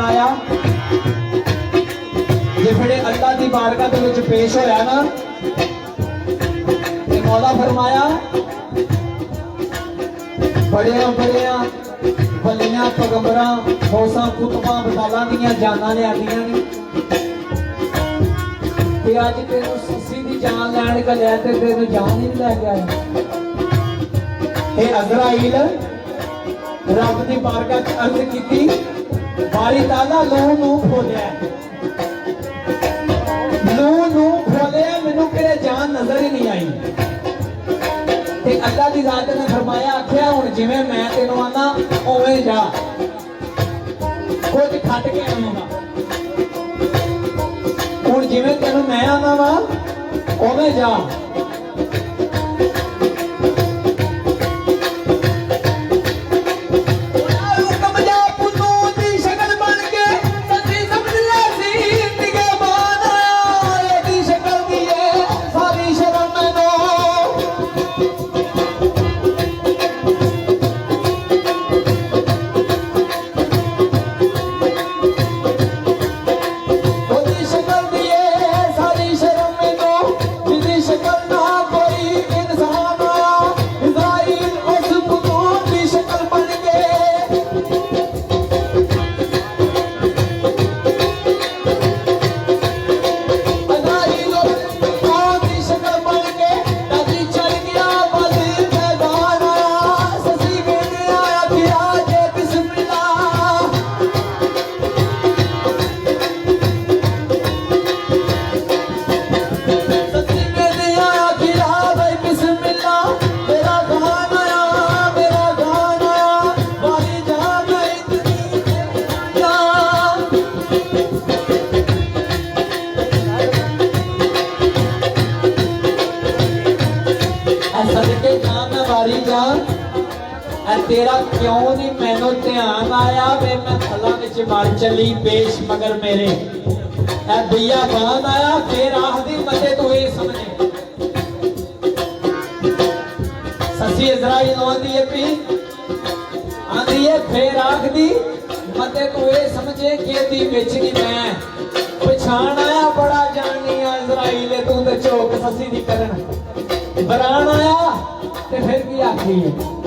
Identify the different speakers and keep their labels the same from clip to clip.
Speaker 1: आया जिफड़े अल्लाह की बारगाह दे विच पेश होया ना ते मौला फरमाया बड़िया बड़िया बलियां पैगंबरां फौसां कुतबां बटालां दियां जानां ने आंदियां ने ते अज तेनू ससी दी जान लैण घलिया ते तेनू जान ही नहीं लैके आया। हे अज़राइल रब दी बारगाह च अर्ज कीती बारी ताला लू खोलिया मैनू तेरे जान नजर ही नहीं आई ते अल्लाह दी जात ने फरमाया आख्या हुण जिवें मैं तेनू आना उवें जा कुछ खट के आवांगा हुण जिवें तेनू मैं आना वा उवें जा तेरा क्यों नहीं मैनू ध्यान आया वे मैं फलों विच मर चली बेश मगर मेरे ए भैया बान आया फिर आखदी मते तू ये समझे ससी इज़राइल आंदी है भी आंदी है फिर आखदी मते तू ये समझे कि दी विच नहीं मैं पछाण आया बड़ा जानी इज़राइल तू ते चौक ससी दी करन बरान आया ते फिर की आखी है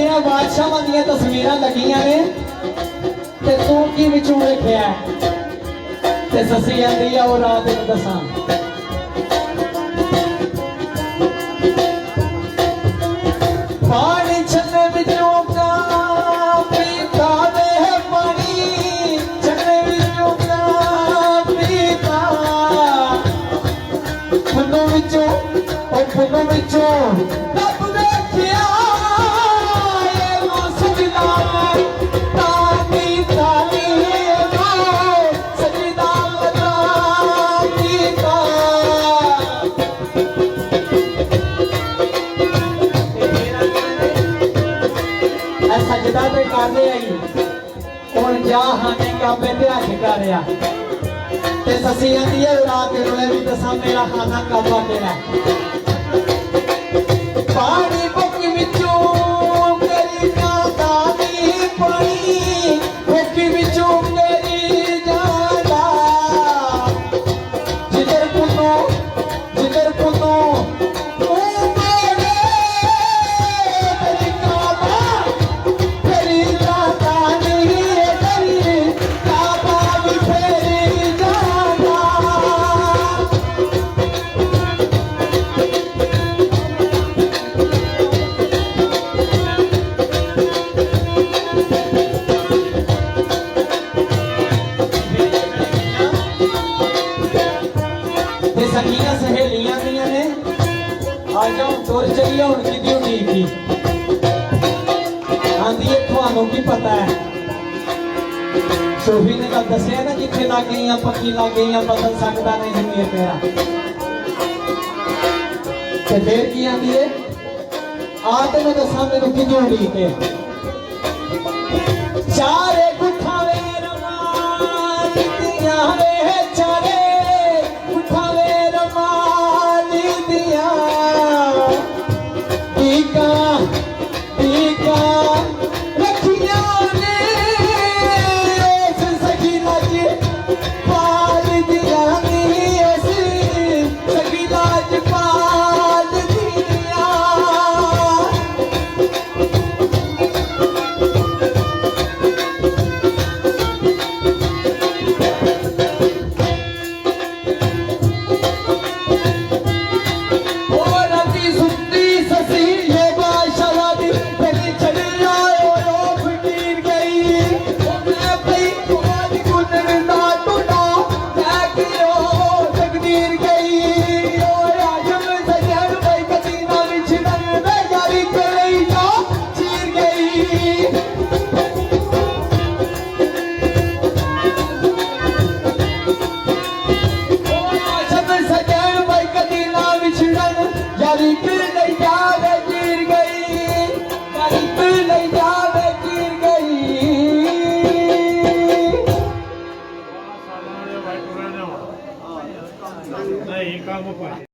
Speaker 1: ਬਥੇਰਿਆਂ ਬਾਦਸ਼ਾਹਾਂ ਦੀਆਂ ਤਸਵੀਰਾਂ ਲੱਗੀਆਂ ਨੇ ਤੇ ਤੂੰ ਕੀ ਵਿੱਚੋਂ ਵੇਖਿਆ ਤੇ ਸੱਸੀ ਆਂਦੀ ਆ ਉਹ ਰਾਤ ਨੂੰ ਦੱਸਾਂ ਪਾਣੀ ਛੰਨੇ ਵਿੱਚੋਂ ਕਾ ਪੀਤਾ ਵੇ ਪਾਣੀ ਛੰਨੇ ਵਿੱਚੋਂ ਕਾ ਪੀਤਾ ਫੁੱਲੋਂ ਵਿੱਚੋਂ ਉਹ ਫੁੱਲੋਂ ਵਿੱਚੋਂ ਰੱਬ ਵੇਖਿਆ ਇਹ ਸਜਦਾ ਤਾਨੀ ਤਾਨੀ ਸਜਦਾ ਤਾਨੀ ਤਾ सजदा तो करने आई हूं जा हाने काबे ते हथ कर ते ससी आंदी है रात रोले भी दसा मेरा खाना काबा तेरा पानी बुक विचों मेरी जादा दी पानी बुक विचों मेरी जादा जिधर पुनो सखियां सहेलियां दियां ने आ जाओ तुर चलिए हुण किदी उम्मीद की आंदी है तुहानू की पता है सोफी ने कल दसिया ना जिथे लग गई पक्की लग गई बदल सकता नहीं जमीर तेरा ते फिर की आंदी है आ तेनू दसा मैनू किदी उम्मीद है चार